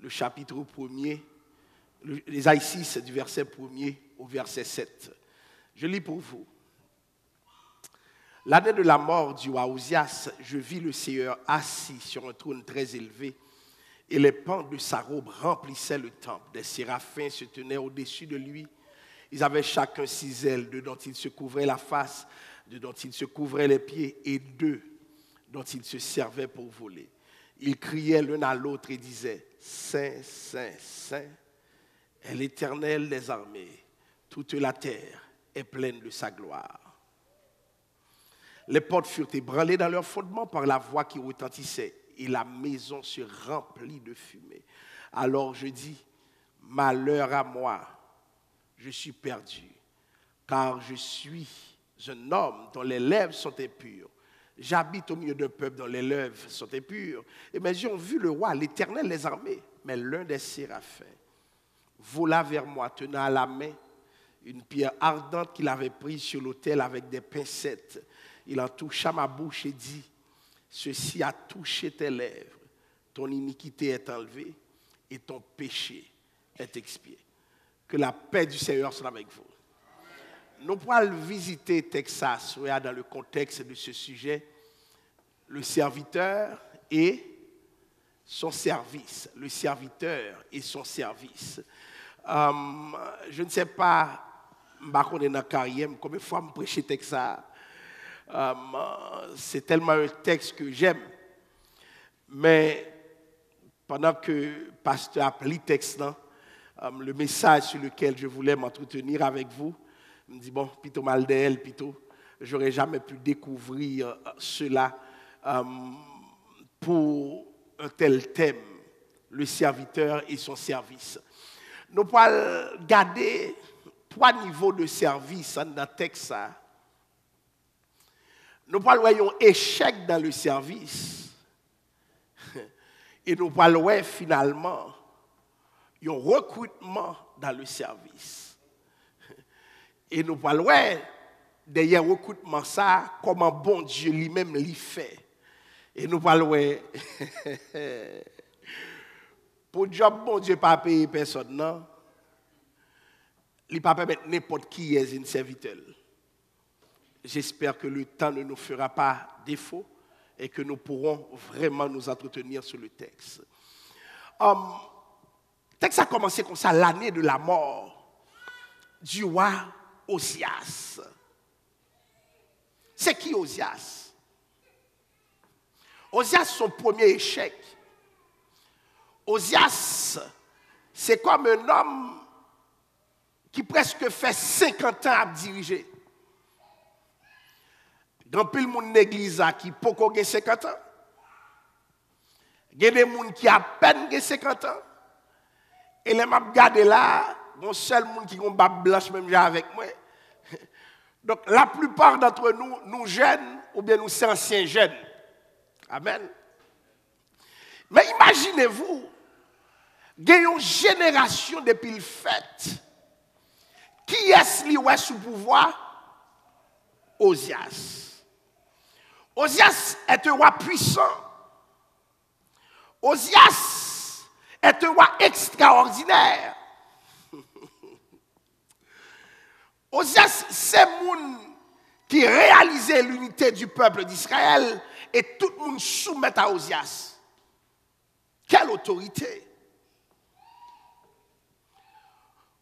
le chapitre 1er, Ésaïe 6, du verset 1er au verset 7. Je lis pour vous. L'année de la mort du roi Ozias, je vis le Seigneur assis sur un trône très élevé, et les pans de sa robe remplissaient le temple. Des séraphins se tenaient au-dessus de lui. Ils avaient chacun 6 ailes, 2 dont ils se couvraient la face, 2 dont ils se couvraient les pieds, et 2 dont ils se servaient pour voler. Ils criaient l'un à l'autre et disaient « Saint, Saint, Saint est l'Éternel des armées. Toute la terre est pleine de sa gloire. » Les portes furent ébranlées dans leur fondement par la voix qui retentissait, et la maison se remplit de fumée. Alors je dis, malheur à moi, je suis perdu, car je suis un homme dont les lèvres sont impures. J'habite au milieu d'un peuple dont les lèvres sont impures. Et mes yeux ont vu le roi, l'Éternel des armées. Mais l'un des séraphins vola vers moi, tenant à la main une pierre ardente qu'il avait prise sur l'autel avec des pincettes. Il en toucha ma bouche et dit, « Ceci a touché tes lèvres, ton iniquité est enlevée et ton péché est expié. » Que la paix du Seigneur soit avec vous. Nous pourrons visiter Texas dans le contexte de ce sujet, le serviteur et son service. Le serviteur et son service. Je ne sais pas, je dans la carrière, combien de fois je prêche Texas. C'est tellement un texte que j'aime. Mais pendant que le pasteur a lu le texte, le message sur lequel je voulais m'entretenir avec vous, je me dis, bon, plutôt mal d'elle, plutôt, j'aurais jamais pu découvrir cela pour un tel thème, le serviteur et son service. Nous pouvons garder 3 niveaux de service dans le texte. Nous pouvons voir un échec dans le service et nous pouvons voir finalement un recrutement dans le service. Et nous parlons derrière le recrutement, ça, comment bon Dieu lui-même l'y fait. Et nous parlons, pour le job, bon Dieu pas payer personne, non. Il ne peut pas permettre n'importe qui est un serviteur. J'espère que le temps ne nous fera pas défaut et que nous pourrons vraiment nous entretenir sur le texte. Le texte a commencé comme ça, l'année de la mort du roi Ozias. C'est qui Ozias? Ozias, son premier échec. Ozias, c'est comme un homme qui presque fait 50 ans à diriger. Dans le monde de l'église qui peut avoir 50 ans. Il y a des gens qui ont à peine 50 ans. Et les m'a regardé là, mon seul monde qui a une barbe blanche même avec moi. Donc la plupart d'entre nous, nous jeunes, ou bien nous sommes anciens jeunes. Amen. Mais imaginez-vous, il y a une génération depuis le fait. Qui est-ce qui est sous pouvoir? Ozias. Ozias est un roi puissant. Ozias est un roi extraordinaire. Ozias, c'est moun qui réalisait l'unité du peuple d'Israël et tout le monde soumet à Ozias. Quelle autorité!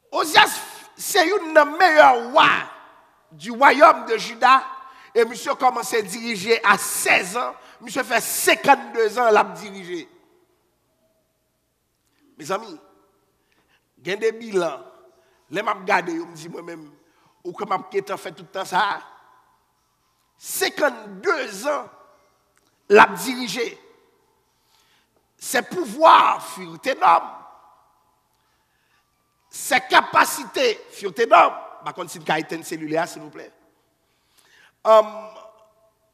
Ozias, c'est une des meilleurs rois du royaume de Juda et monsieur a commencé à diriger à 16 ans. Monsieur fait 52 ans à diriger. Mes amis, il y a des bilans. Les m'a regardé, je me dis moi-même, ou que m'a fait tout le temps ça. 52 ans, l'a dirigé. Ses pouvoirs furent énormes. Ses capacités furent énormes. Par contre, si vous avez une cellulaire, s'il vous plaît.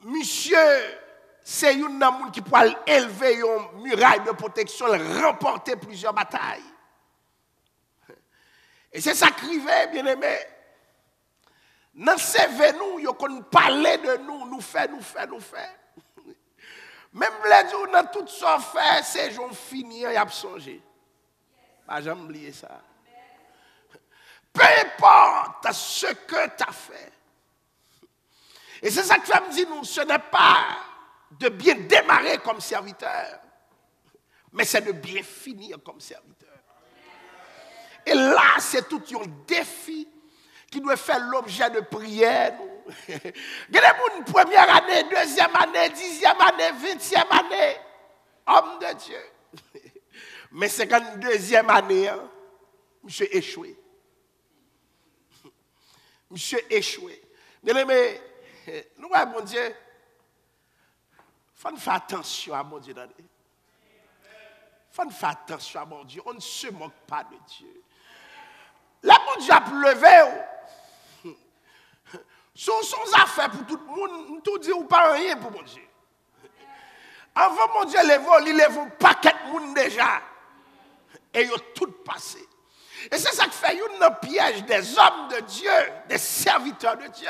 Monsieur, c'est un homme qui peut élever une muraille de protection, remporter plusieurs batailles. Et c'est ça qui arrive, bien aimé. Dans ces nous, ils ont parlé de nous, nous fait. Même les jours, dans tout ça fait, c'est jour fini, il y a changé. Pas jamais oublier ça. Peu importe ce que tu as fait. Et c'est ça que ça me dit, nous, ce n'est pas de bien démarrer comme serviteur, mais c'est de bien finir comme serviteur. Et là, c'est tout un défi qui doit faire l'objet de prière. Il y a des première année, deuxième année, 10e année, 20e année, homme de Dieu. Mais 52e année, hein, monsieur échoué. Monsieur échoué. Bien aimé, nous, mon Dieu, il faut faire attention à mon Dieu. Il faut faire attention à mon Dieu. On ne se moque pas de Dieu. Là, mon Dieu a levé. Son affaire pour tout le monde, tout dit ou pas rien pour mon Dieu. Avant mon Dieu il lève un paquet de monde déjà. Et ils ont tout passé. Et c'est ça qui fait une piège des hommes de Dieu, des serviteurs de Dieu.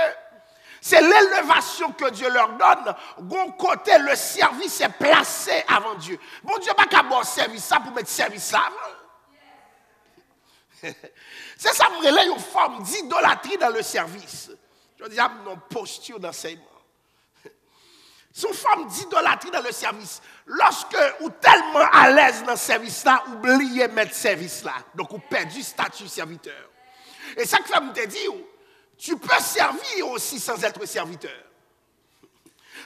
C'est l'élévation que Dieu leur donne. D'un côté, le service est placé avant Dieu. Bon Dieu n'a pas qu'à bon service ça pour mettre service là. C'est ça, me relève une forme d'idolâtrie dans le service. Je veux dire, non, posture d'enseignement. C'est une forme d'idolâtrie dans le service. Lorsque vous êtes tellement à l'aise dans le service là, oubliez mettre service là. Donc vous perdez du statut serviteur. Et ça que je me dit, tu peux servir aussi sans être serviteur.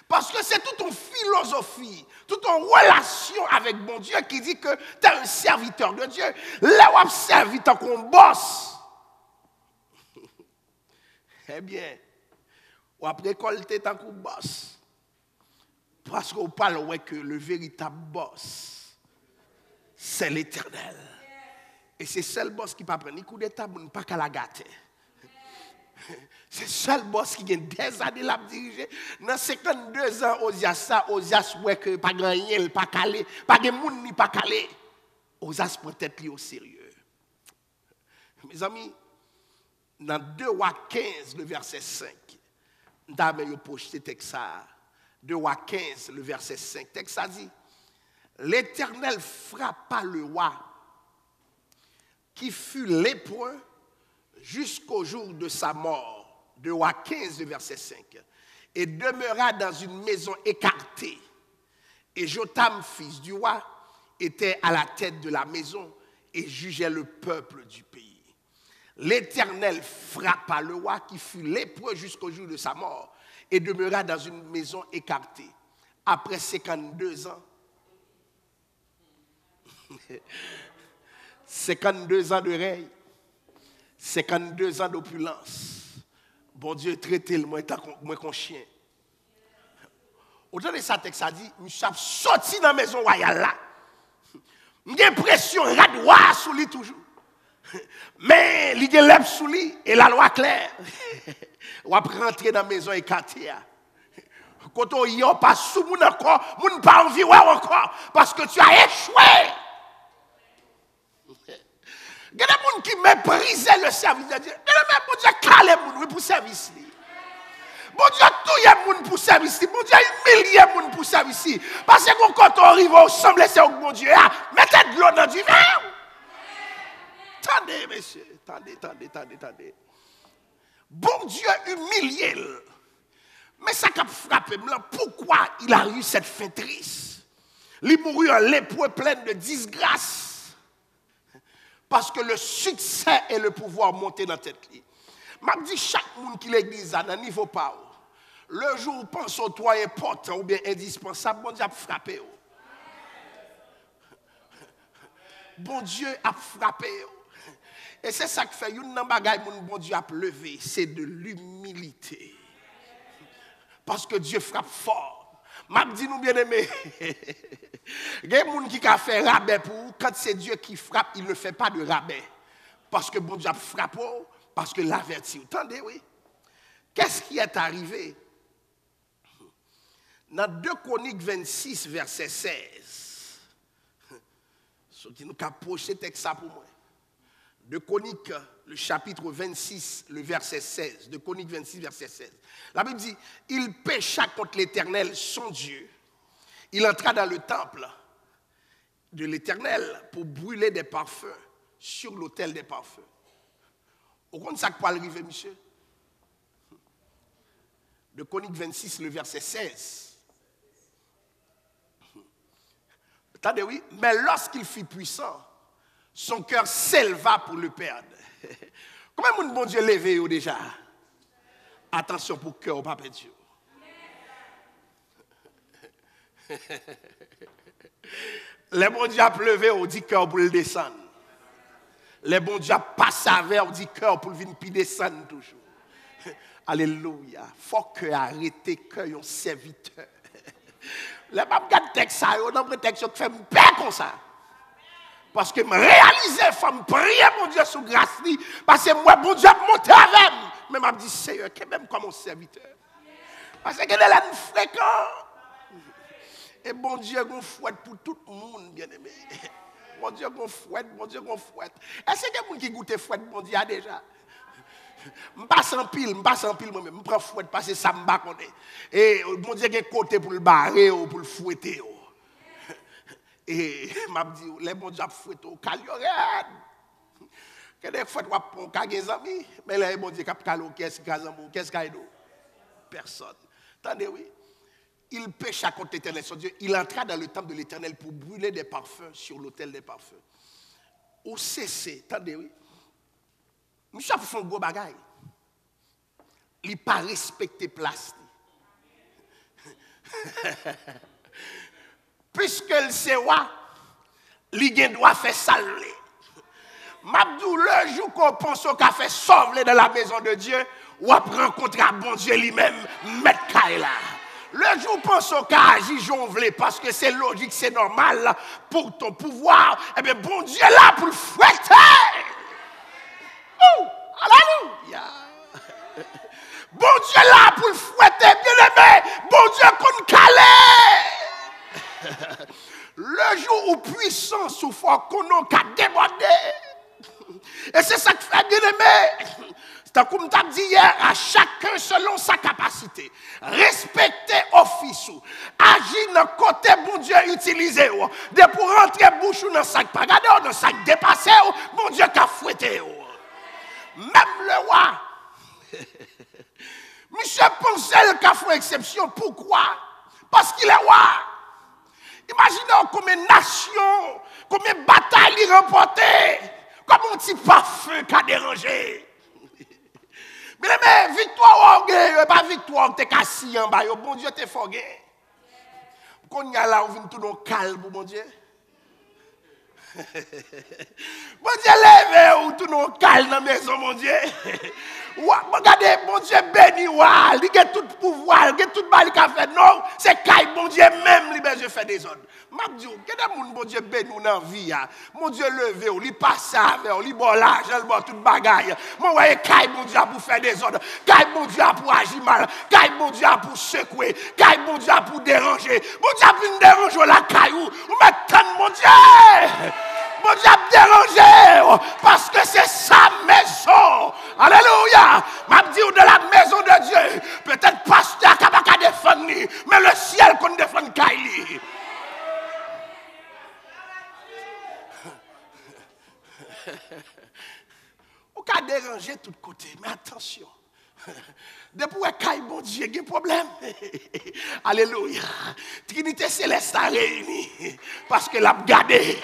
Parce que c'est toute une philosophie, toute une relation avec mon Dieu qui dit que tu es un serviteur de Dieu. Là où tu servi tant qu'on bosse. Eh bien, ou après récolter tant qu'on bosse. Parce qu'on parle ouais, que le véritable boss, c'est l'Éternel. Et c'est le seul boss qui ne peut pas prendre ni coup d'état pour ne pas la gâter. C'est le seul boss qui a des années à diriger. Dans 52 ans, Osias, ouais, que pas grand rien, pas calé, pas de monde ni pas calé. Osias peut être lié au sérieux. Mes amis, dans 2 Rois 15, le verset 5, nous avons projeté texte ça. 2 Rois 15, le verset 5, texte ça dit, l'Éternel frappa le roi qui fut lépreux jusqu'au jour de sa mort. 2 Rois 15, le verset 5. Et demeura dans une maison écartée. Et Jotam, fils du roi, était à la tête de la maison et jugeait le peuple du pays. L'Éternel frappa le roi qui fut lépreux jusqu'au jour de sa mort et demeura dans une maison écartée. Après 52 ans, 52 ans de règne, 52 ans d'opulence, bon Dieu traité le moins qu'on chien. Autant de ça, texte a dit, je suis sorti dans la maison royale là. J'ai l'impression qu'il y a droit sous lui toujours. Mais il y a l'œuf sous lui et la loi claire. On va rentrer dans la maison écartée. Quand on y a pas sous mon encore, mon pas envie encore, parce que tu as échoué. Il y a des gens qui méprisaient le service de Dieu. Il y a des gens qui calent les gens pour service. Bon Dieu, tout le monde pour service. Bon Dieu, humilié les gens pour service. Parce que quand on arrive ensemble, c'est au bon Dieu. Mettez de l'eau dans du vin. Attendez, messieurs. Attendez. Bon Dieu, humilié. Mais ça qui a frappé, pourquoi il a eu cette fin triste? Il mourut en lépreux plein de disgrâce. Parce que le succès et le pouvoir montent dans la tête. Je dis chaque monde qui l'église à un niveau pas. Le jour où pense au toi important ou bien indispensable, bon Dieu a frappé. Bon Dieu a frappé. Et c'est ça qui fait une bagaille mon bon Dieu a levé, c'est de l'humilité. Parce que Dieu frappe fort. M'a dit nous bien aimés. Il y a des gens qui a fait rabais pour vous. Quand c'est Dieu qui frappe, il ne fait pas de rabais. Parce que bon Dieu a frappé, parce que l'avertit. Attendez, oui. Qu'est-ce qui est arrivé? Dans 2 Chroniques 26, verset 16. Ce qui nous a projeté texte ça pour moi. 2 Chroniques, le chapitre 26, le verset 16. 2 Chroniques 26, verset 16. La Bible dit, il pécha contre l'Éternel, son Dieu. Il entra dans le temple de l'Éternel pour brûler des parfums sur l'autel des parfums. Au compte ça que peut arriver, monsieur? De Chronique 26, le verset 16. Attendez, oui. Mais lorsqu'il fut puissant, son cœur s'éleva pour le perdre. Comment mon bon Dieu levé déjà? Attention pour le cœur, papa Dieu. Les bons dieux a pleuvé, on dit cœur pour le descendre. Les bons dieux a passé avec, on dit cœur pour le venir puis descendre toujours. Alléluia. Faut que arrêter cœur un serviteur. Les gens regardent texte ça, on a un texte qui fait me paix comme ça. Parce que me réaliser, faut me prier mon Dieu sous grâce parce que moi bon Dieu monter avec. Mais m'a dit Seigneur, quand même comme un serviteur. Parce que de là fréquent. Et bon Dieu, on fouette pour tout le monde, bien-aimé. Bon Dieu, on fouette, bon Dieu, on fouette. Est-ce que quelqu'un qui goûte fouette, bon Dieu, a déjà? Je passe en pile moi-même. Je prends fouette parce que ça me bat. Et bon Dieu, il y a côté pour le barrer ou pour le fouetter. Et je me dis, les bon Dieu, fouetter au calioret. Que des fois, on a des amis, mais les bon Dieu, qu'est-ce qu'il y a? Personne. Attendez, oui. Il pécha contre l'Éternel, son Dieu. Il entra dans le temple de l'Éternel pour brûler des parfums sur l'autel des parfums. Au cessé, attendez, oui. Monsieur a fait un gros bagage. Il n'a pas respecté place. Puisque le sait, il doit faire saler. Mabdou, le jour qu'on pense au café sauver dans la maison de Dieu, ou après rencontrer bon Dieu lui-même, mettre Kaila. Le jour où pense au cas agir jonglé parce que c'est logique, c'est normal pour ton pouvoir, eh bien bon Dieu est là pour le fouetter. Oh, alléluia. Bon Dieu est là pour le fouetter, bien aimé. Bon Dieu qu'on calait. Le jour où puissance ou fort qu'on a débordé. Et c'est ça que fait bien aimé. C'est comme tu as dit hier, à chacun selon sa capacité. Respecter office. Agir dans le côté bon Dieu utilisé. De pour rentrer bouche dans le sac pas gardé, dans le sac dépassé, bon Dieu qui a fouetté. Même le roi. Monsieur Poncel qui a fait exception. Pourquoi? Parce qu'il est roi. Imaginez combien de nations, combien de batailles il remporté, comment un petit parfum qui a dérangé. Mais victoire, pas victoire, tu es cassé en bas, bon Dieu t'es fogué. Quand il y a là, on vient tout dans le calme, bon Dieu. Bon Dieu, lève ou tout dans le calme dans la maison, mon Dieu. Regardez, bon Dieu béni, il a tout pouvoir, il a tout mal qu'il a fait. Non, c'est qu'il bon Dieu même, il fait des ordres. Mabdiou, quel est mon Dieu béni dans la vie? Mon Dieu levé, il passe avec, il bon l'argent, il bon toute bagaille. Mon voyez, qu'il bon Dieu pour faire des ordres, qu'il bon Dieu pour agir mal, qu'il bon Dieu pour secouer, qu'il bon Dieu pour déranger. Mon Dieu pour déranger la caillou, ou mettre mon Dieu. Bon Dieu a dérangé parce que c'est sa maison. Alléluia. M'a dit de la maison de Dieu. Peut-être pasteur qui n'a pas défendre, mais le ciel qu'on défend Kaili. On peut déranger de tous côtés, mais attention. Depuis que bon Dieu, il y a un problème. Alléluia. Trinité céleste a réuni. Parce que l'a gardé,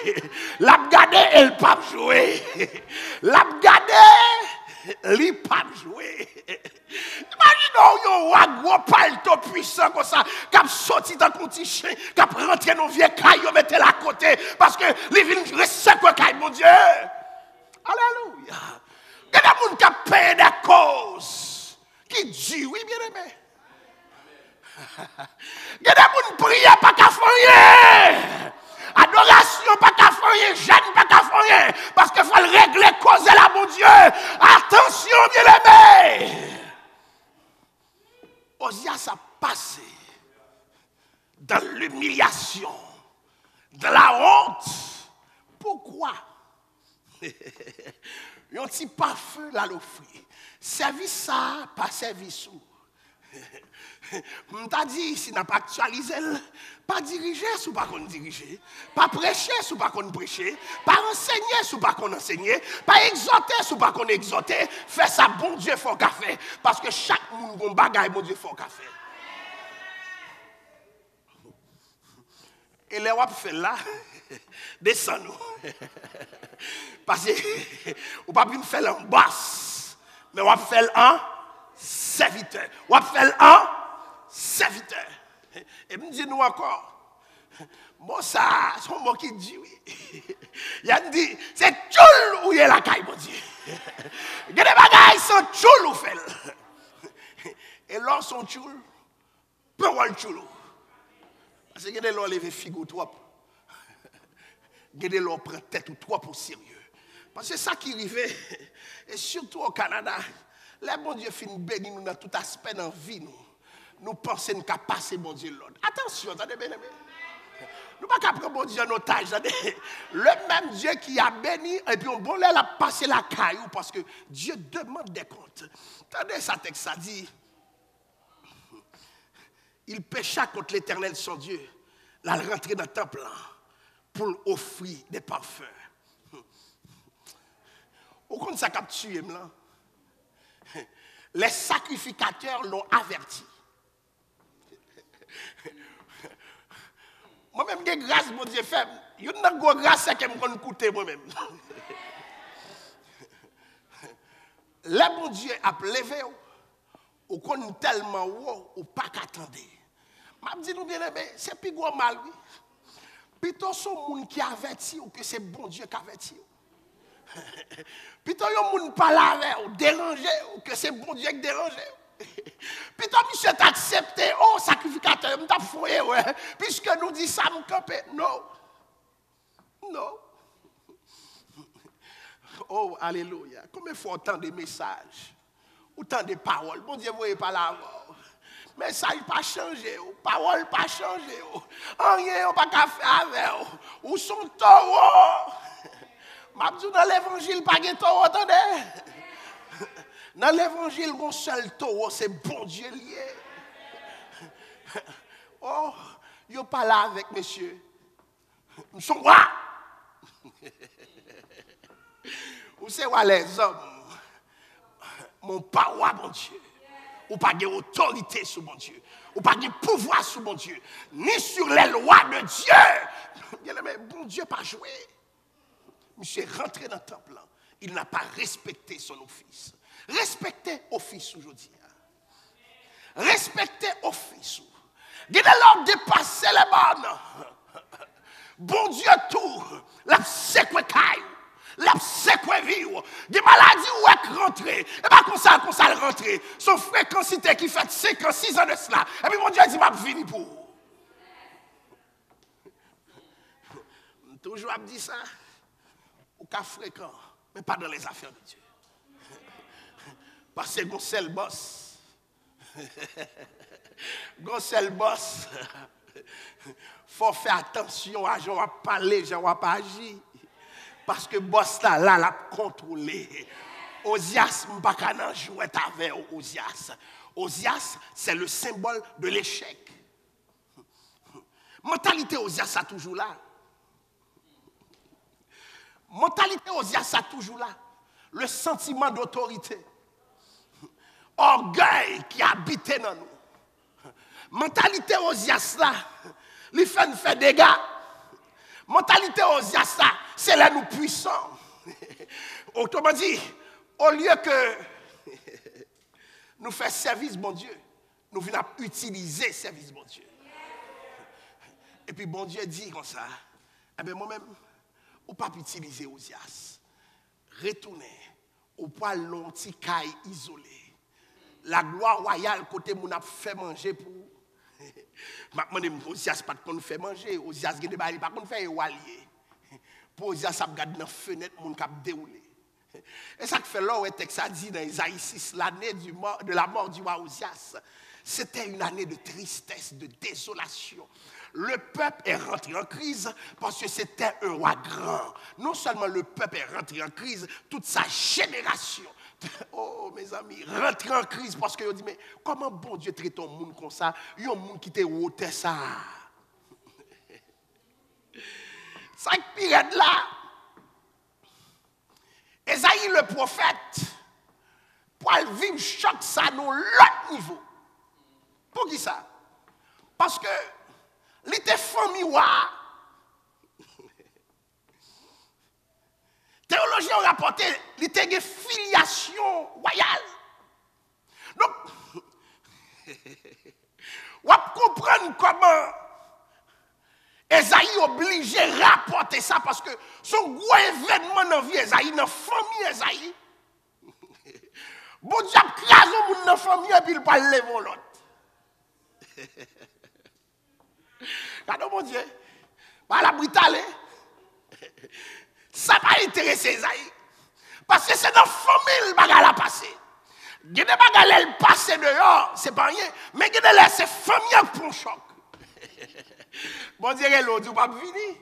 elle n'a pas joué. L'a gardé, elle n'a pas joué. Imaginez un gros palto puissant comme ça, qui a sorti dans ton petit chien, qui a rentré dans le vieux caillou, mettez la côté. Parce que les vignes restent quoi, mon Dieu. Alléluia. Il y a des gens qui ont payé des causes. Qui dit oui, bien aimé. Il y a des gens qui prient pas qu'à faire rien. Adoration pas qu'à faire rien. Jeûne pas qu'à faire rien. Parce qu'il faut régler, causer là, mon Dieu. Attention, bien aimé. Osias a passé dans l'humiliation, dans la honte. Pourquoi? Un petit parfum là l'offrir. Service ça, pas service ou. Je t'a dit, si n'a pas actualisé, pas diriger sous pas qu'on diriger, pas prêcher sous pas qu'on prêcher, pas enseigner sous pas qu'on enseigner, pas exhorter sous pas qu'on exhorter, fait ça bon Dieu faut qu'a fait parce que chaque monde bon bagaille bon Dieu faut qu'a fait. Et les wap fait là, descend-nous. Parce que ou pas venir faire en boss, mais on fait un serviteur. On fait un serviteur. Et me dit nous encore. Bon ça, son mot qui dit oui. Il a dit c'est tchoul ou y est la caille mon Dieu. Il y a des bagailles sont tchoul ou fait. Et là son tchoul, peu wal tchoul. Parce que y a des gens lever figure trop. Y a des gens prend tête ou trop pour sérieux. Parce que c'est ça qui arrive, et surtout au Canada, les bon Dieu finit béni nous dans tout aspect de la vie. Nous pensons qu'à passer bon Dieu l'autre. Attention, attendez bien aimé. Nous ne pouvons pas prendre bon Dieu en otage. Le même Dieu qui a béni, et puis on bon là passer la caillou parce que Dieu demande des comptes. Attendez, ça texte ça dit, il pécha contre l'Éternel son Dieu, là rentrer dans le temple pour offrir des parfums. Au compte ça cap tué là. Les sacrificateurs l'ont averti. Moi-même, j'ai grâce, mon Dieu, fait. Il y a une grâce qui me coûte moi-même. Le bon Dieu a levé, ou qu'on tellement haut, ou pas qu'attendre. Je dis nous bien aimé, c'est plus gros mal, oui. Plutôt son monde qui avertit ou que c'est bon Dieu qui avertit. Plutôt yon moun pas laver ou déranger ou que c'est bon Dieu qui dérange. Plutôt monsieur t'a accepté oh sacrificateur m't'a foué ouais puisque nous dit ça me camper. Non. Non. Oh alléluia. Combien faut autant de messages, autant de paroles. Bon Dieu voyez pas là. Message pas changé, parole pas changé. Rien pas qu'à faire avec ou son taureau. M'abdou dans l'évangile pas de taureau, attendez. Dans l'évangile, mon seul taureau, c'est bon Dieu lié. Oh, yo pas là avec monsieur. Nous sommes rois. Ou c'est quoi les hommes? Mon pas roi, mon Dieu. Ou pas de autorité sur mon Dieu. Ou pas de pouvoir sur mon Dieu. Ni sur les lois de Dieu. Bien aimé, bon Dieu pas joué. Monsieur est rentré dans le temple, il n'a pas respecté son office. Respectez l'office aujourd'hui. Respectez l'office. Gardez-leur dépasser les bornes. Bon Dieu tout, la séquence caille, la séquence vie. Des maladies où est rentré. Et pas comme ça le rentrer. Son fréquencité qui fait 5 ans, 6 ans de cela. Et puis mon Dieu dit, m'a fini pour. Toujours à dire ça. Ou qu'à fréquent, mais pas dans les affaires de Dieu. Parce que Gonçal boss. Gonçal boss. Faut faire attention à gens à parler, gens à pas agir. Parce que boss là l'a contrôlé. Osias m'pa kana jouer avec Osias. Osias c'est le symbole de l'échec. Mentalité Osias a toujours là. Mentalité Osias ça toujours là. Le sentiment d'autorité. Orgueil qui habitait dans nous. Mentalité Osias là, il fait des dégâts. Mentalité Osias là, c'est là nous puissants. Autrement dit, au lieu que nous fassions service bon Dieu, nous venons utiliser service bon Dieu. Et puis bon Dieu dit comme ça, eh bien moi-même, ou pas utiliser Osias. Retournez au poil long petit caille isolé. La gloire royale côté mon a fait manger pour. Maintenant Osias pas qu'on fait manger, Osias gade ba pas qu'on fait walier. Pour Osias a regarder dans fenêtre mon cap déroulé. Et ça que fait là où texte a dit dans Isaïe 6 l'année de la mort du roi Osias. C'était une année de tristesse, de désolation. Le peuple est rentré en crise parce que c'était un roi grand. Non seulement le peuple est rentré en crise, toute sa génération. Oh, mes amis, rentré en crise parce que dit mais comment bon Dieu traite un monde comme ça? Il y a un monde qui te ôté ça. Cinq périodes là. Esaïe le prophète, pour vivre choc ça dans l'autre niveau. Pour qui ça? Parce que il était famille. Théologiens ont rapporté qu'il était une filiation royale. Donc, on va comprendre comment Esaïe est obligé de rapporter ça parce que son gros événement dans la vie Esaïe, dans la famille Esaïe, bon Dieu a crasé le monde dans la famille et puis il parle lever l'autre. Regardez mon Dieu, par la brutale, ça va intéresser Esaïe. Parce que c'est dans la famille que bagarre a passé. Il y a des bagages qui passent dehors, c'est pas rien. Mais il y a des c'est famille qui prend choc. Bon Dieu, l'autre, vous ne pouvez pas venir.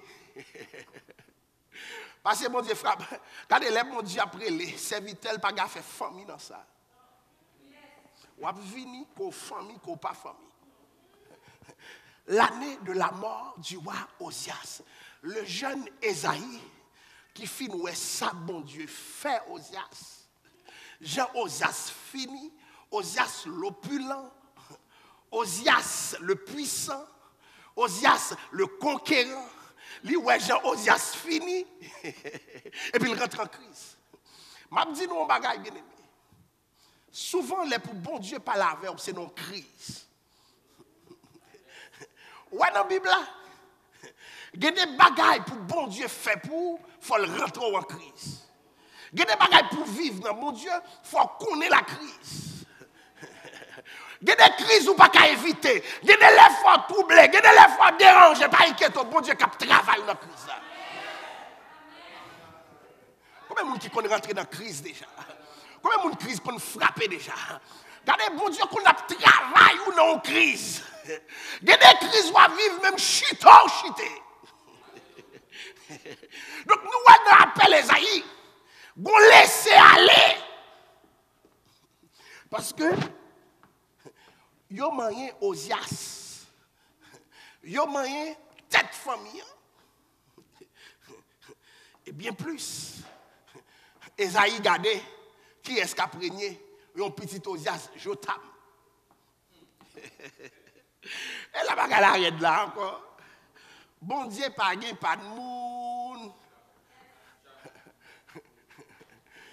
Parce que bon Dieu frappe. Quand les bon Dieu après les serviteurs, pas gaffe fait famille dans ça. Vous pouvez venir qu'aux famille, qu'aux pas famille. L'année de la mort du roi Osias, le jeune Esaïe qui finit ça, bon Dieu, fait Osias. Jean Osias fini, Osias l'opulent, Osias le puissant, Osias le conquérant. Lui, ouais, Jean Osias fini, et puis il rentre en crise. M'a dit nous un bagage bien aimé. Souvent, les pour bon Dieu par la verbe, c'est non crise. Ouais, dans la Bible, il y a des bagages pour bon Dieu fait pour, il faut le rentrer en crise. Il y a des bagages pour vivre dans mon Dieu, il faut connaître la crise. Il y a des crises où pas qu'à éviter. Il y a des lèvres fois troublées, il y a des lèvres fois dérangées, pas inquiéter, bon Dieu qui travaille dans la crise. Combien de monde qui connaît rentrer dans la crise déjà? Combien de monde crise qu'on frappe déjà? Regardez, bon Dieu, qu'on a travail ou non crise. Il y a des crises où on vivre même chute. Donc nous, on appelle Esaïe, on laisse aller. Parce que, yo moyen Osias, yo moyen tête famille, et bien plus. Esaïe gardé, qui est-ce qu'a prégné, un petit Osias, Jotam. Et la bagarre arrête là encore. Bon Dieu, pas de monde.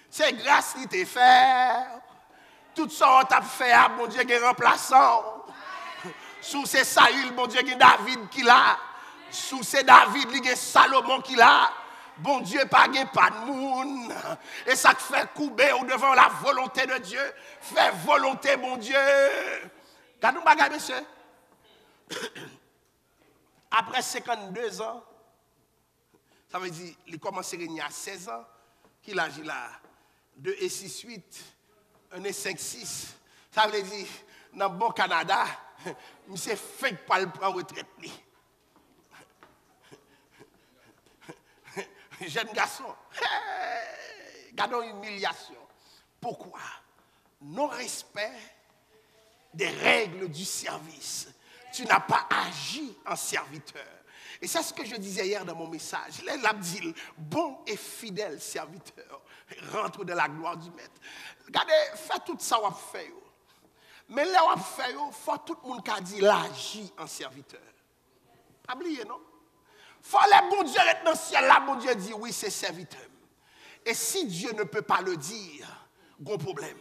C'est grâce qui te fait. Tout ça, on t'a fait, bon Dieu, qui est remplaçant. Sous ces Saül, bon Dieu, qui est David qui l'a. Sous ces David, il y a Salomon qui l'a. Bon Dieu, pas de monde. Et ça fait couper devant la volonté de Dieu. Fais volonté, mon Dieu. Regardez-nous, bagaille, monsieur. Après 52 ans, ça veut dire qu'il commence à régner à 16 ans, qu'il agit là, 2 et 6, 8, 1 et 5, 6. Ça veut dire, dans le bon Canada, monsieur fait pas le prendre retraite. Jeune garçon, gardons une humiliation. Pourquoi? Non-respect des règles du service. Tu n'as pas agi en serviteur. Et c'est ce que je disais hier dans mon message. Là, dit, bon et fidèle serviteur, rentre dans la gloire du maître. Regardez, fais tout ça, on fait. Mais là, on fait, il faut tout le monde qui a dit l'agit en serviteur. Pas oublier, non? Il faut les bon Dieu être dans le ciel. Là, bon Dieu dit oui, c'est serviteur. Et si Dieu ne peut pas le dire, gros problème.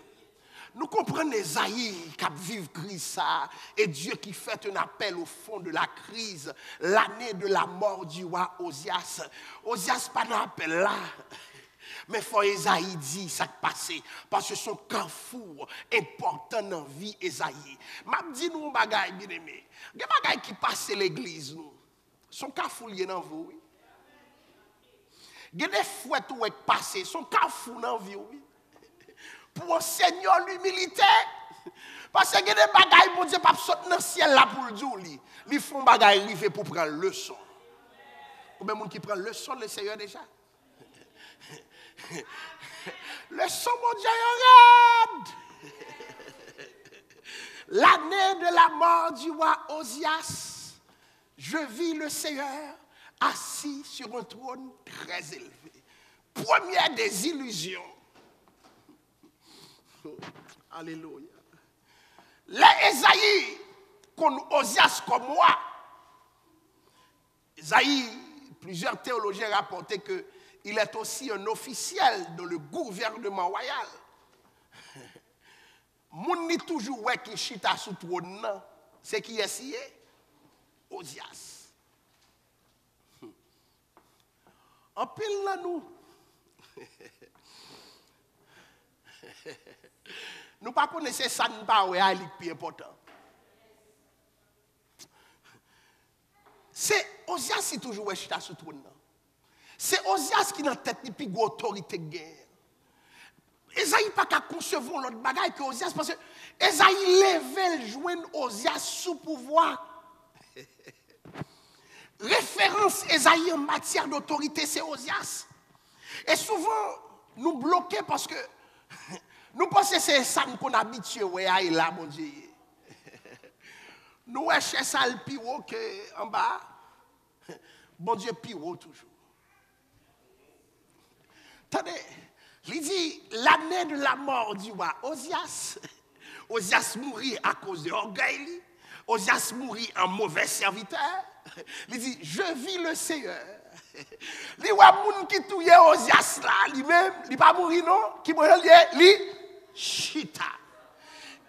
Nous comprenons Esaïe qui vive crise ça et Dieu qui fait un appel au fond de la crise, l'année de la mort du roi Osias. Osias pas un appel là. Mais faut Esaïe dit ça qui passé parce que son carrefour important dans la vie Esaïe. M'a dit nous bagaille bien aimé. Des bagaille qui passe l'église nous. Son carrefour lié dans vous oui. Des fouettes qui passé son carrefour dans vie oui. Pour enseigner l'humilité. Parce que des bagailles, mon Dieu, pas sauter dans le ciel là pour le dire. Ils font bagailles arriver pour prendre leçon. Combien de monde qui prend leçon le Seigneur déjà? Leçon, mon Dieu, regarde. L'année de la mort du roi Osias, je vis le Seigneur assis sur un trône très élevé. Première des illusions. Alléluia. Les Esaïe, qu'on Osias comme moi, Esaïe, plusieurs théologiens rapportaient qu'il est aussi un officiel dans le gouvernement royal. Moun ni toujours ouais qui chita sous trône, c'est qui est si Osias. En pile là nous. Nous pas connaissons ça nous pas ouais ali plus important. C'est Osias qui toujours ouais chita sous trône. C'est Osias qui dans tête ni plus autorité guerre. Esaïe pas qu'à concevoir l'autre bagaille que Osias parce que Esaïe levait le joindre Osias sous pouvoir. Référence Esaïe en matière d'autorité, c'est Osias. Et souvent, nous bloquons parce que nous pensons que c'est ça qu'on a habitué, ouais, là, mon Dieu. Nous cherchons ça le plus haut qu'en bas. Bon Dieu, plus haut toujours. Attendez, il dit l'année de la mort du roi Osias. Osias mourit à cause de l'orgueil. Osias mourit en mauvais serviteur. Il dit, je vis le Seigneur. Les gens qui touillent Osias là, lui-même, il pas mourir non, qui mourit lui, chita.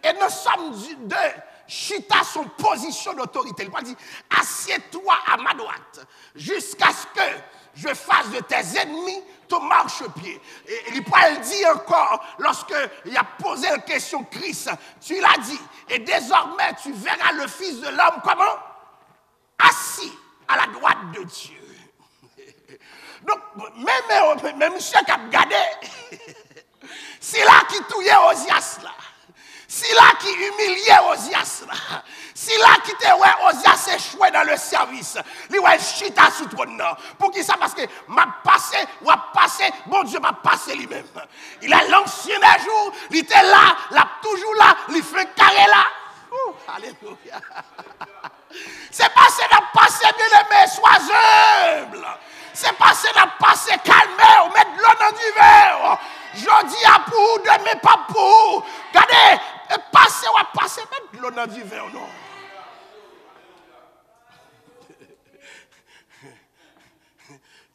Et nous sommes de chita son position d'autorité. Il dit, assieds-toi à ma droite, jusqu'à ce que je fasse de tes ennemis ton marchepied. Et il peut dire encore, lorsqu'il a posé la question Christ, tu l'as dit, et désormais tu verras le Fils de l'homme comment? Assis à la droite de Dieu. Donc, même monsieur qui a gardé, c'est là qui touillait Osias là. C'est là qui humiliait Osias là. C'est là qui te ouais Osias échoué dans le service. Lui ouais chita sous trône. Pour qui ça? Parce que m'a passé ou a passé, bon Dieu m'a passé lui-même. Il a l'ancien des jours, il était là, l'a toujours là, il fait carré là. Alléluia. C'est passé dans passé bien aimé, sois humble. C'est passé dans passé calmé, ou mettre de l'eau dans du verre. Je dis à pour, demain pas pour. Regardez, passé ou à passer, mettre de l'eau dans du verre, non.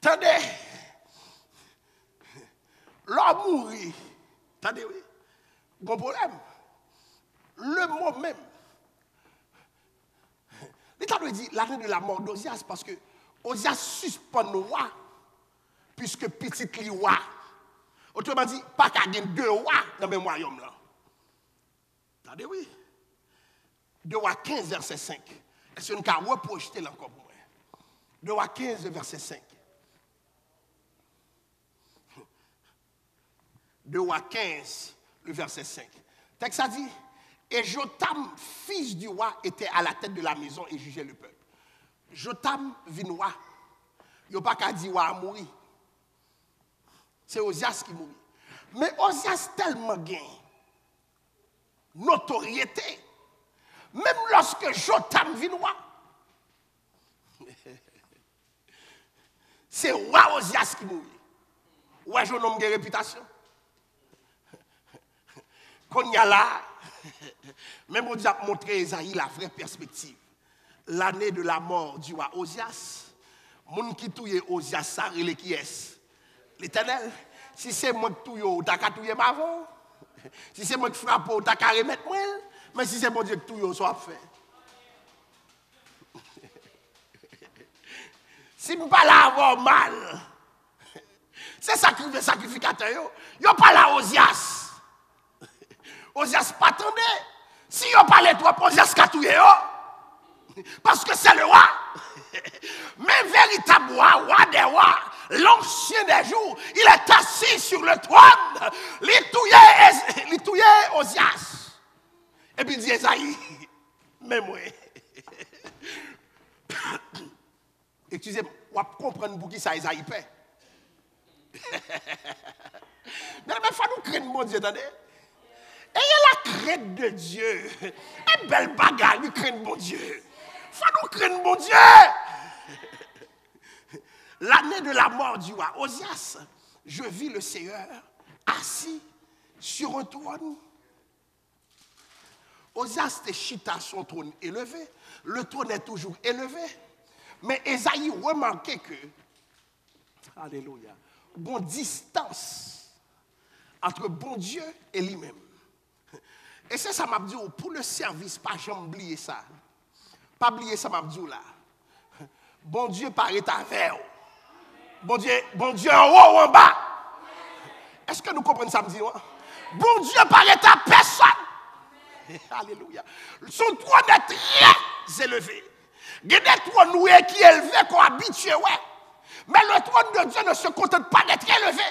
Attendez, l'homme mourit. Attendez, oui. Bon problème. Le mot même. L'État doit dire l'année de la mort d'Osias parce que Osias suspend le roi, puisque petit roi. Autrement dit, pas qu'à gagner deux rois dans le même royaume là. Attendez, oui. 2 rois 15, verset 5. Est-ce qu'on peut reprojeter là encore pour moi? 2 rois 15, verset 5. 2 rois 15, le verset 5. Le texte a dit, et Jotam, fils du roi, était à la tête de la maison et jugeait le peuple. Jotam vit roi. Il n'y a pas qu'à dire roi à mourir. C'est Osias qui mourit. Mais Osias tellement gain notoriété. Même lorsque Jotam vit roi. C'est roi Osias qui mourit. Ouais, je nomme de réputation. Qu'on y a là, même on a montré Esaïe la vraie perspective. L'année de la mort du roi Osias, moun qui touye Osias, ça relè qui est? L'Éternel. Si c'est moi qui touye, t'as qu'à touyer ma avant. Si c'est moi qui frappe, t'as qu'à remettre moi. Mais si c'est mon Dieu qui touye, ça va faire. Si je ne pas là avoir mal, c'est sacrificateur. Yo pas là Osias. Osias pas attendez. Si yo pas les trois, Osias ka touye yo. Parce que c'est le roi. Mais véritable roi des rois, l'ancien des jours, il est assis sur le trône. Il touye Osias. Et puis il dit, Esaïe, mais moi. Excusez-moi, on va comprendre pour qui ça Esaïe paie. Mais il faut nous craindre mon Dieu, attendez. Ayez la crainte de Dieu. Et belle bagarre, nous craignons mon Dieu. Il faut nous craindre mon Dieu. L'année de la mort du roi Osias, je vis le Seigneur assis sur un trône. Osias était chita son trône élevé. Le trône est toujours élevé. Mais Esaïe remarquait que, alléluia, bon distance entre bon Dieu et lui-même. Et c'est ça m'a dit, pour le service, pas jamais oublier ça. Pas oublier ça m'a dit là. Bon Dieu paraît à vers. Bon Dieu en haut ou en bas. Est-ce que nous comprenons ça me dit? Bon Dieu paraît à personne. Alléluia. Son trône est très élevé. Il y a des trônes qui sont élevés, qu'on habitué, ouais. Mais le trône de Dieu ne se contente pas d'être élevé.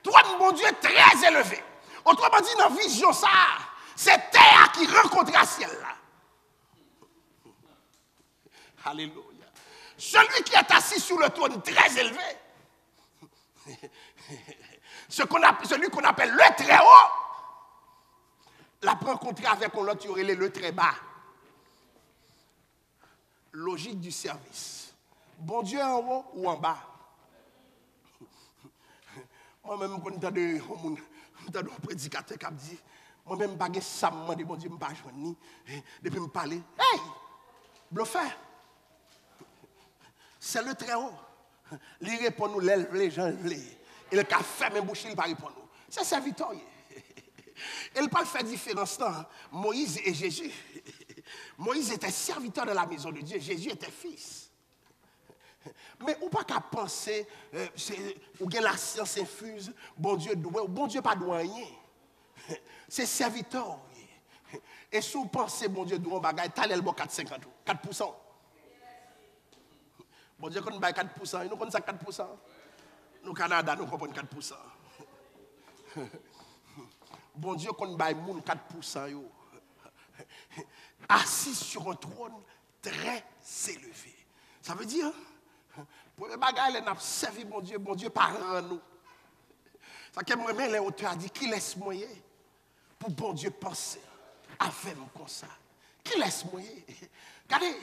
Le trône de mon Dieu est très élevé. Autrement dit, dans la vision, ça, c'est terre qui rencontre le ciel là. Alléluia. Celui qui est assis sur le trône très élevé, celui qu'on appelle le très haut, la rencontre avec l'autre, le très bas. Logique du service. Bon Dieu en haut ou en bas? Moi-même, quand j'ai un prédicateur qui a dit, moi-même, je ne sais pas de bon Dieu, je ne sais pas depuis me parler. Hey! Bluffeur! C'est le très haut. Il répond nous, les gens, il a fermé la bouche, il ne répond pas nous. C'est serviteur. Il ne pas faire différence là. Moïse et Jésus. Moïse était serviteur de la maison de Dieu. Jésus était fils. Mais on ne peut pas penser, ou bien la science infuse, bon Dieu doit, bon Dieu pas doit rien. C'est serviteur. Et si vous pensez, bon Dieu doit, t'as le bon 4,50, 4%. Bon Dieu, quand on baille 4%, nous connaissons 4%. Nous, au Canada, nous comprenons 4%. Bon Dieu, quand on baille 4%, assis sur un trône très élevé. Ça veut dire, pour les bagages, on a servi bon Dieu par nous. Ça que moi, les auteurs a dit, qui laisse moyen pour bon Dieu penser avec moi comme ça? Qui laisse moyen? Regardez,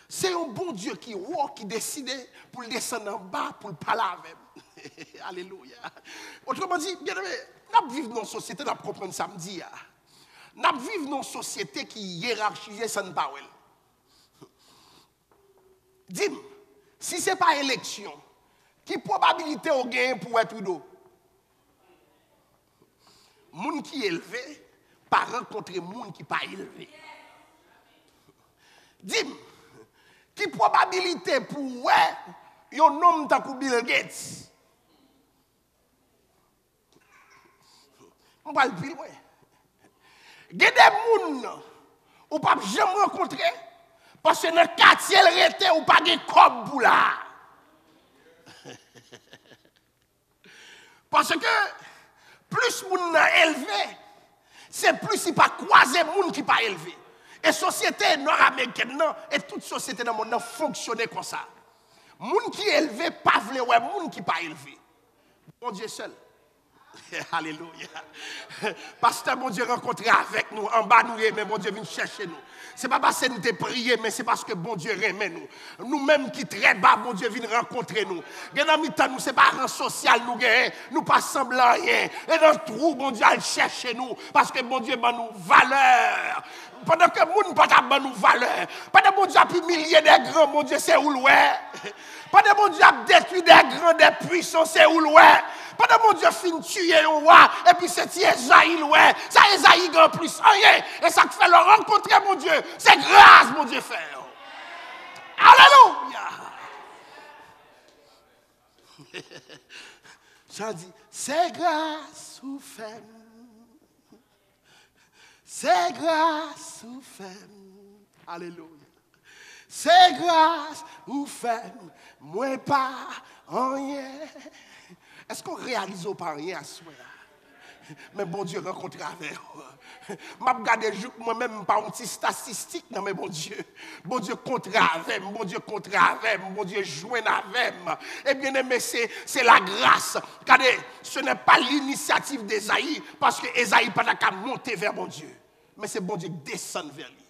c'est un bon Dieu qui décide pour le descendre en bas, pour le parler avec. Alléluia. Autrement dit, bien aimé, nous vivons dans une société, nous comprenons samedi. Nous vivons dans une société qui hiérarchise sans parole. Dis-moi, si ce n'est pas élection, qui probabilité au gain pour être d'eau? Moun qui est élevé, pas rencontrer moun qui n'est pas élevé. Dis-moi, qui probabilité pour un homme comme Bill Gates? On va le dire, il y a des gens ou pas jamais rencontrer parce que dans le quartier il était ou pas de cob pour là. Parce que plus moun élevé, c'est plus il pas croiser moun qui pas élevé. Et société nord-américaine et toute société dans le monde fonctionne comme ça. Moun qui est élevé pas vle ouais moun qui pas élevé. Bon Dieu seul. Alléluia. Pasteur, mon Dieu, rencontré avec nous, en bas nous, mais bon Dieu vient chercher nous. Ce n'est pas parce que nous t'ai prié, mais c'est parce que bon Dieu remet nous. Nous-mêmes qui très bas, bon Dieu vient rencontrer nous. Et dans le temps, nous, ce n'est pas un social, nous pas semblant rien. Et dans le trou, bon Dieu, chercher nous, parce que bon Dieu, nous valeur. Pendant que nous pas nous valeur. Pendant que bon Dieu a pu milliers de grands, mon Dieu, c'est où l'ouest. Pendant que bon Dieu a détruit des grands, des puissants, c'est où l'ouest. Pendant que mon Dieu finit de tuer le roi, et puis c'est Esaïe, ouais. Ça Esaïe en plus, rien. Et ça te fait le rencontrer, mon Dieu. C'est grâce, mon Dieu, faire. Alléluia. Ça dit, c'est grâce ou fait. C'est grâce ou fait. Alléluia. C'est grâce ou fait. Moi pas rien. Est-ce qu'on réalise pas rien à soi? Mais bon Dieu rencontre avec. Je regarde moi-même par une petite statistique, non mais bon Dieu contre avec, bon Dieu contre avec, bon Dieu joint avec. Et bien aimé, c'est la grâce. Regardez, ce n'est pas l'initiative d'Ésaïe, parce que Ésaïe n'a pas qu'à monter vers mon Dieu. Mais c'est bon Dieu qui descend vers lui.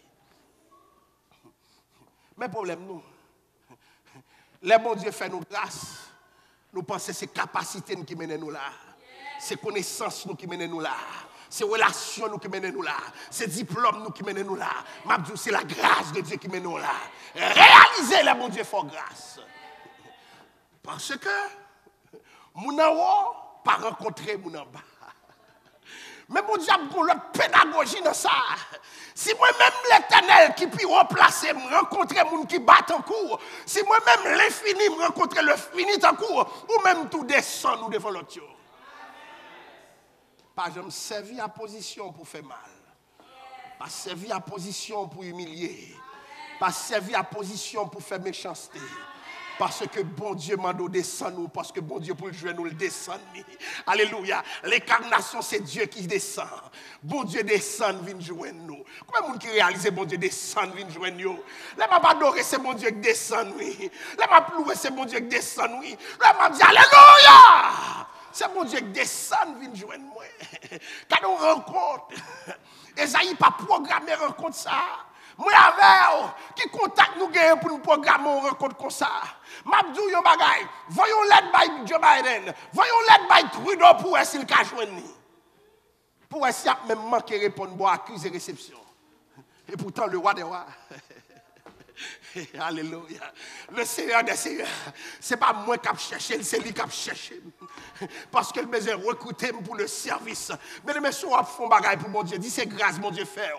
Mais problème nous, les bon Dieu fait nous grâce, nous pensons que c'est capacité qui mène nous là. C'est connaissance nous qui mène nous là. C'est relation nous qui mène nous là. C'est diplôme nous qui mène nous là. C'est la grâce de Dieu qui mène nous là. Réalisez le bon Dieu fort grâce. Parce que mon en haut pas rencontrer mon en bas. Mais mon Dieu a l'autre pédagogie dans ça. Si moi-même l'éternel qui puis remplacer, me rencontrer les gens qui battent en cours, si moi-même l'infini me rencontrer le fini en cours, ou même tout descend nous devant l'autre. Pas je me servis à position pour faire mal. Pas servir à position pour humilier. Pas servir à position pour faire méchanceté. Parce que bon Dieu m'a donné descend nous, parce que bon Dieu pour le jouer nous le descend. Alléluia. L'incarnation c'est Dieu qui descend. Bon Dieu descend, vient jouer nous. Combien de monde qui réalise bon Dieu descend, vient jouer nous? Là m'a adoré c'est bon Dieu qui descend oui. Là m'a loué c'est bon Dieu qui descend oui. Là m'a dit alléluia. C'est bon Dieu qui descend, vient jouer moi. Quand on rencontre, Esaïe pas programmé rencontre ça. Moi avec qui contacte nous pour nous programmer une rencontre comme ça. M'abdou yon bagay, voyons l'aide by Joe Biden, voyons l'aide by Trudeau pour essayer le cas joindre. Pour essayer même manquer répondre pour accuser réception. Et pourtant le roi des rois. Alléluia. Le Seigneur des Seigneurs, c'est pas moi qui cherché, c'est lui qui cherché. Parce que me besoin recruter pour le service. Mais les messieurs font bagay pour mon Dieu. Dis c'est grâce mon Dieu faire.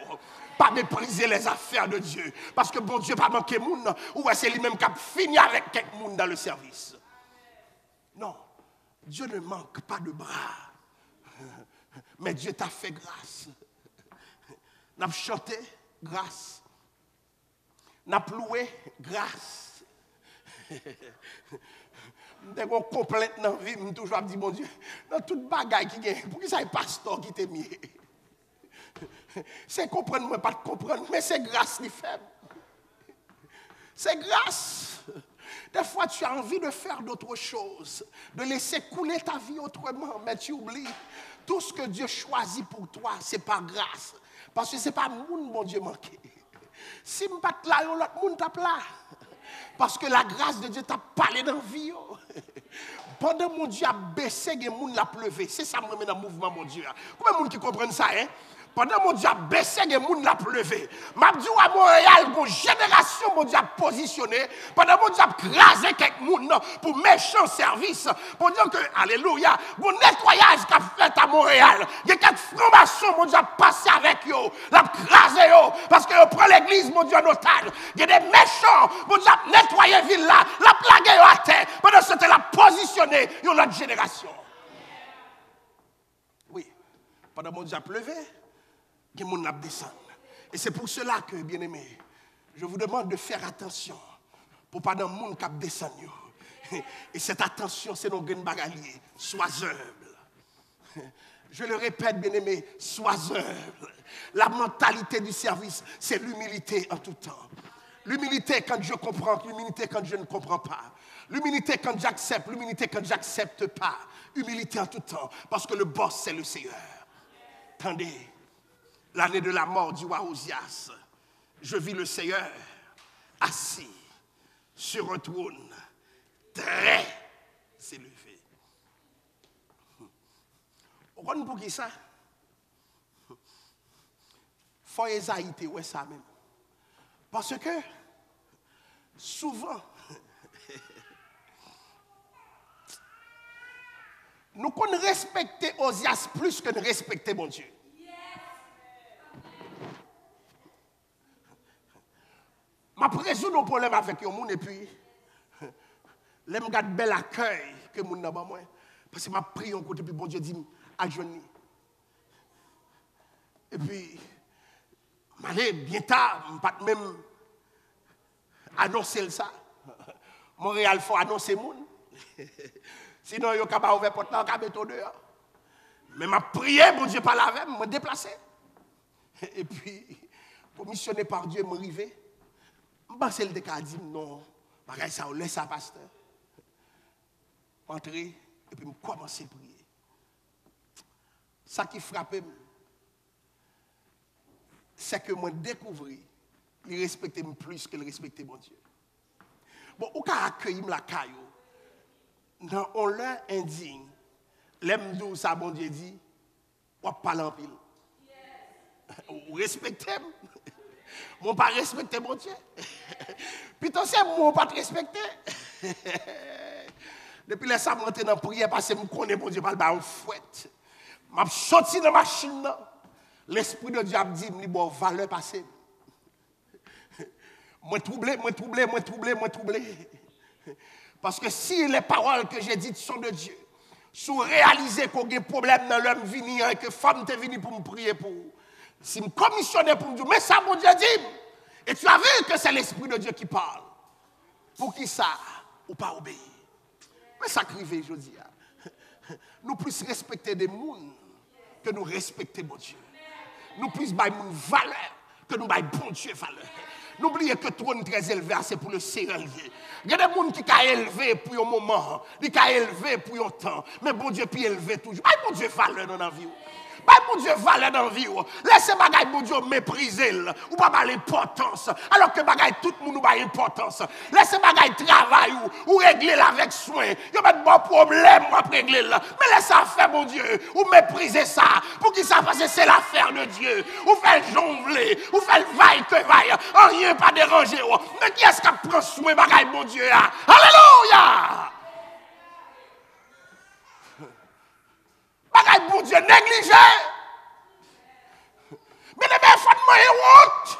Pas mépriser les affaires de Dieu. Parce que bon Dieu pas manquer monde ou c'est lui-même qui a fini avec quelqu'un monde dans le service. Non. Dieu ne manque pas de bras. Mais Dieu t'a fait grâce. N'a chanté grâce. N'a loué grâce. Dès qu'on complainte dans la vie, je toujours dit bon Dieu, dans toute bagaille qui gagne, pour qui ça est pasteur qui t'est mis. C'est comprendre, moi pas de comprendre, mais c'est grâce qui fait. C'est grâce. Des fois, tu as envie de faire d'autres choses, de laisser couler ta vie autrement, mais tu oublies. Tout ce que Dieu choisit pour toi, c'est par grâce. Parce que ce n'est pas mon Dieu manqué. Si je ne suis pas là, l'autre monde tape là. Parce que la grâce de Dieu t'a parlé dans la vie. Pendant mon Dieu a baissé, il y a des gens qui ont levé. C'est ça qui me met dans le mouvement, mon Dieu. Combien de gens qui comprennent ça, hein? Pendant mon Dieu a baissé, il y a des gens qui ont levé. M'a dit à Montréal, une génération, mon Dieu a positionné. Pendant mon Dieu a crasé quelques gens pour méchant service. Pour dire que, alléluia, mon nettoyage qu'a fait à Montréal. Il y a quelques francs-maçons, mon Dieu a passé avec eux. L'a crasé eux. Parce que prend l'église, mon Dieu, en otage. Il y a des méchants, mon Dieu a nettoyé la ville là. L'a plagué à terre. Pendant ce temps, l'a positionné. Il y a une autre génération. Oui. Pendant mon Dieu a pleuvé. Que mon âme descend. Et c'est pour cela que, bien aimé, je vous demande de faire attention pour pas dans le monde qui descend. Et cette attention, c'est nos graines bagaliers. Sois humble. Je le répète, bien aimé, sois humble. La mentalité du service, c'est l'humilité en tout temps. L'humilité quand je comprends, l'humilité quand je ne comprends pas. L'humilité quand j'accepte, l'humilité quand j'accepte pas. Humilité en tout temps, parce que le boss, c'est le Seigneur. Attendez. L'année de la mort du roi Osias, je vis le Seigneur assis sur un trône très élevé. Vous comprenez pour qui ça? Faut Esaïe ouais ça même. Parce que souvent, nous connaissons respecter Osias plus que de respecter mon Dieu. Je résoudre nos problèmes avec les gens et puis, je regarde bel accueil que les gens n'ont pas. Parce que je prie un côté, puis bon Dieu dit, adjoignez. Et puis, je vais bien tard, je ne vais pas même annoncer ça. Montréal, il faut annoncer les gens. Sinon, il y a pas ouvert porte là, il y a mettre dehors. Mais m'a prié, bon Dieu, pas la même, me déplacé. Et puis, commissionné par Dieu, me rivé. Je pense qu'il a dit non, bagay ça, on laisse ça, pasteur. Entrer, et puis je commence à prier. Ça qui frappait, c'est que moi découvrir, il respectait plus que le respectait mon Dieu. Bon, on a accueilli la caillou. Dans on l'a indigne. L'aime d'où ça, bon Dieu dit, on parle en pile. Ou respectez, mon pas respecter mon Dieu. Puis toi, c'est mon pas te respecter. Depuis les ça, je rentre dans la prière parce que je connais mon Dieu, je vais fouette. Je suis sorti de la machine. L'Esprit de Dieu a dit, je bon valeur passée. Moi troublé. Parce que si les paroles que j'ai dites sont de Dieu, si vous réalisez qu'il y a des problèmes dans l'homme venir et que femme est venue pour me prier pour vous, si je me commissionnais pour me dire, mais ça, mon Dieu dit, et tu as vu que c'est l'Esprit de Dieu qui parle. Pour qui ça, ou pas obéir. Mais ça crive, je dis. Nous plus respecter des gens que nous respecter mon Dieu. Nous plus bailler une valeur que nous bailler bon Dieu valeur. N'oubliez que trône très élevé, c'est pour le Seigneur élevé. Il y a des gens qui sont élevés pour un moment, qui sont élevés pour un temps, mais bon Dieu puis élevé toujours. Baille bon Dieu valeur dans la vie. Baille bon Dieu valeur dans la vie. Laissez bagaille bon Dieu mépriser ou pas l'importance, alors que bagaille tout le monde a importance. Laissez bagaille travail ou régler avec soin. Il y a pas de problème pour régler là. Mais laissez faire bon Dieu ou mépriser ça pour qu'il ça parce que c'est l'affaire de Dieu. Ou faire jongler, ou faire vaille que vaille. Rien pas déranger. Mais qui est-ce qui prend soin bagaille bon Dieu là? Alléluia! Bagaille bon Dieu négligé. Mais les mères font honte.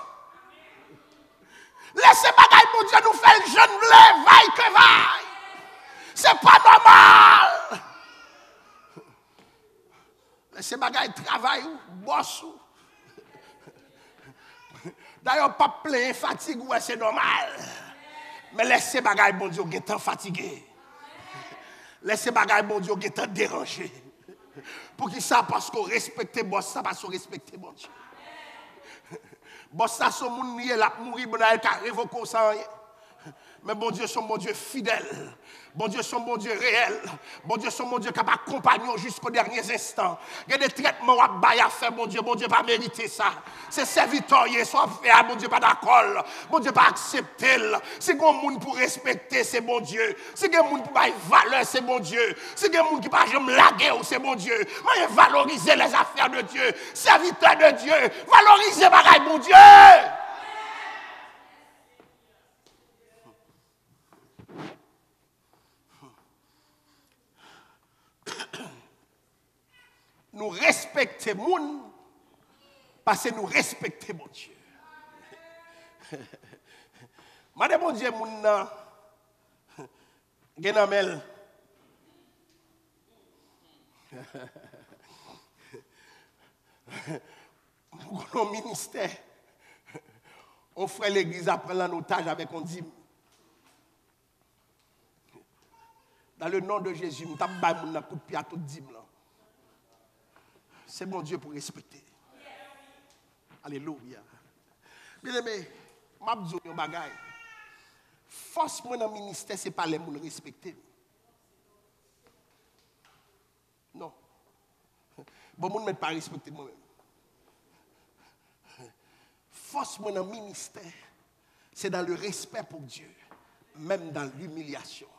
Laissez bagaille bon Dieu nous faire le jeune blé, vaille que vaille. C'est pas normal. Laissez bagaille travail ou boss ou. D'ailleurs, pas plein fatigue, ouais, c'est normal. Mais laissez bagaille bon Dieu qui est fatigué. Laissez bagaille bon Dieu qui est dérangé. Pour qui ça? Parce qu'on respecte boss, ça parce qu'on respecte bon Dieu. Boss ça, son monde nié la mourir, bon elle a révoqué ça. Mais bon Dieu, son bon Dieu fidèle. Bon Dieu, son bon Dieu réel. Bon Dieu, son bon Dieu capable d'accompagner jusqu'aux derniers instants. Il y a des traitements à faire, bon Dieu pas mériter ça. C'est serviteur, soit fait, bon Dieu pas d'accord. Bon Dieu pas accepter. Si il y a un monde pour respecter, c'est bon Dieu. Si il y a un monde pour valeur, c'est bon Dieu. Si il y a un monde qui pas jamais laguer, c'est bon Dieu. Mais valoriser les affaires de Dieu. Serviteur de Dieu. Valoriser bagaille, bon Dieu. Nous respectons le monde parce que nous respectons mon Dieu. Madame mon Dieu, mon nom, Genamel. Mon ministère, on ferait l'église après en otage avec un dîme. Dans le nom de Jésus, je tape mon coup de pied à tout dîme là. C'est mon Dieu pour respecter. Alléluia. Bien aimé, je vais vous dire un bagage. Force moi dans le ministère, ce n'est pas les gens respecter. Non. Bon, je ne pas respecter moi-même. Force moi dans le ministère, c'est dans le respect pour Dieu. Même dans l'humiliation,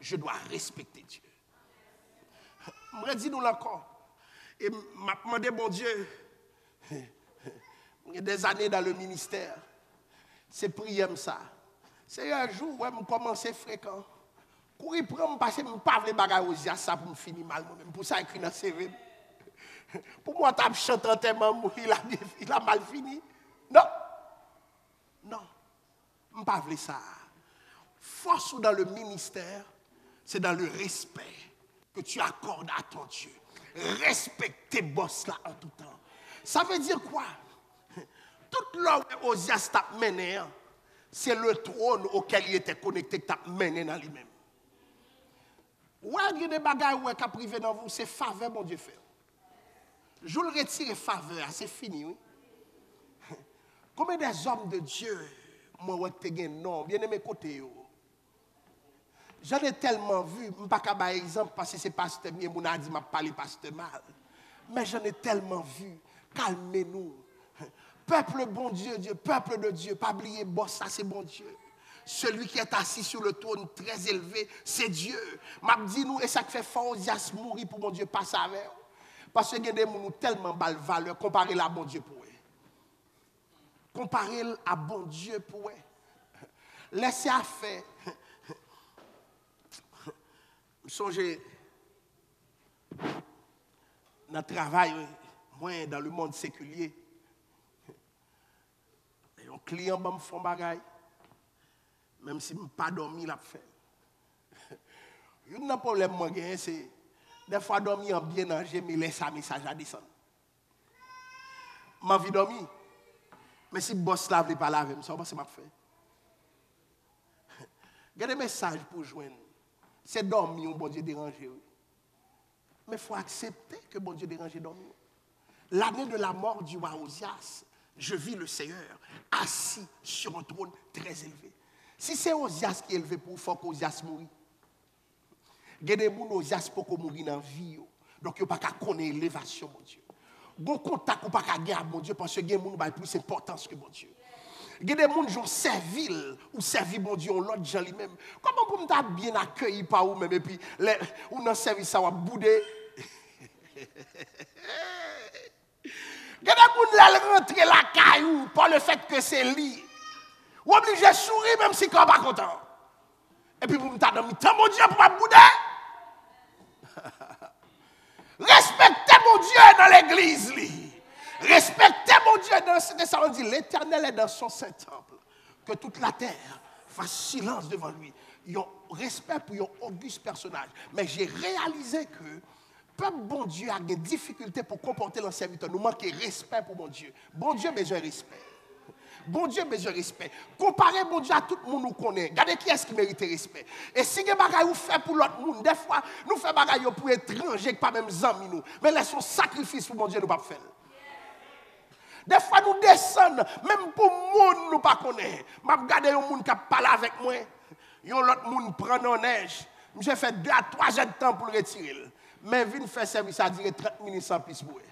je dois respecter Dieu. Je me dis nous encore. Et m'a demandé, bon Dieu, il y a des années dans le ministère, c'est prier ça. C'est un jour où je commence fréquent. Courir prendre parce que je ne pas les bagages aux yeux, ça pour me finir mal moi-même. Pour ça, écrit dans le CV. Pour moi, tu chanté tellement, il a mal fini. Non. Non. Je ne pas ça. Force dans le ministère, c'est dans le respect que tu accordes à ton Dieu. Respecter boss là en tout temps. Ça veut dire quoi? Tout là où Osias t'a mené, c'est le trône auquel il était connecté que t'a mené dans lui-même. Ouais, il y a des bagages qui sont privés dans vous, c'est faveur, mon Dieu fait. Je le retire faveur, c'est fini, oui. Combien des hommes de Dieu, moi, non, bien aimé côté. J'en ai tellement vu, je ne peux pas par exemple, parce que c'est pasteur bien, mon a dit, m'a parlé pasteur mal. Mais j'en ai tellement vu, calmez-nous. Peuple bon Dieu, peuple de Dieu, pas oublier, boss, ça c'est bon Dieu. Celui qui est assis sur le trône très élevé, c'est Dieu. M'a dit nous, et ça fait fort, Osias mourir pour mon Dieu, pas ça avec. Parce que il y a des gens tellement belle valeur, comparé à bon Dieu pour eux. Comparé à bon Dieu pour eux. Laissez à faire. Songez, dans le travail, moi, dans le monde séculier, un client me fait un bagage, même si je n'ai pas dormi, il fait. Un problème, c'est des fois dormir bien rangé, mais laisse un message à descendre. Ma vie dormi, mais si le boss ne veut pas laver, ça va, c'est ma fait. Il y a des messages pour joindre. C'est dormir où bon Dieu déranger. Mais il faut accepter que bon Dieu dérange dormir. L'année de la mort du roi Osias, je vis le Seigneur assis sur un trône très élevé. Si c'est Osias qui est élevé pour il faut qu'Osias mourit. Il y a des gens qui Osias pour mourir dans la vie. Donc il n'y a pas qu'à connaître l'élévation, mon Dieu. Bon contact ou pas qu'à gagner, mon Dieu, parce que il y a des gens qui ont plus d'importance que mon Dieu. Il y a des gens qui ont servi ou servi mon Dieu, l'autre gens lui-même. Comment vous m'avez bien accueilli par vous-même et puis ou dans le service ça va bouder. Il y a des gens qui rentrent la caillou par le fait que c'est lui. Ou obligé de sourire même si on n'est pas content. Et puis vous me dites, mon Dieu, pour pas bouder. Respectez mon Dieu dans l'église. Respectez mon Dieu dans ce ça on dit. L'Éternel est dans son saint temple. Que toute la terre fasse silence devant lui. Ils ont respect pour un auguste personnage. Mais j'ai réalisé que peuple bon Dieu a des difficultés pour comporter le serviteur. Nous manquons de respect pour mon Dieu. Bon Dieu besoin de respect. Bon Dieu besoin de respect. Comparez bon Dieu à tout le monde nous connaît. Regardez qui est-ce qui mérite respect. Et si vous faites vous fait pour l'autre monde, des fois, nous faisons des choses pour étrangers, pas même amis nous. Mais laissons sacrifice pour mon Dieu, nous ne pouvons pas faire. Des fois, nous descendons, même pour le monde, nous ne pas connaître. Je regarde un monde qui parle avec moi. L'autre monde prend nos neige. J'ai fait 2 à 3 jours de temps pour le retirer. Mais vient faire service à dire 30 minutes sans plus bouer.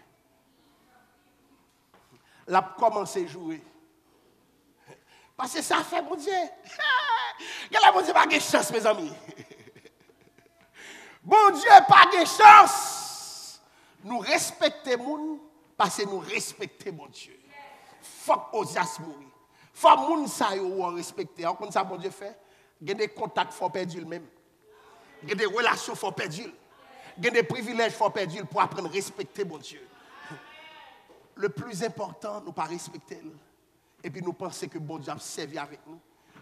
Là, commencé à jouer. Parce que ça fait, mon Dieu. Bon Dieu, pas de chance, mes amis. Bon Dieu, pas de chance. Nous respectons les gens parce que nous respectons mon Dieu. Faut qu'Osias mourir. Faut que les gens respectent. Comme ça, bon Dieu fait. Il y a des contacts, il faut perdre le même. Il y a des relations, il faut perdre. Il y a des privilèges, il faut perdre pour apprendre à respecter mon Dieu. Le plus important, nous ne pas respecter. Et puis nous pensons que bon Dieu a servi avec nous.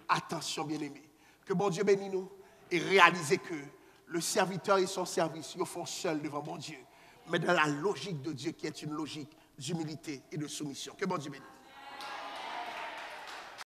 Attention, bien-aimés. Que bon Dieu bénisse nous et réaliser que le serviteur et son service, ils font seuls devant bon Dieu. Mais dans la logique de Dieu qui est une logique d'humilité et de soumission. Que bon Dieu bénisse.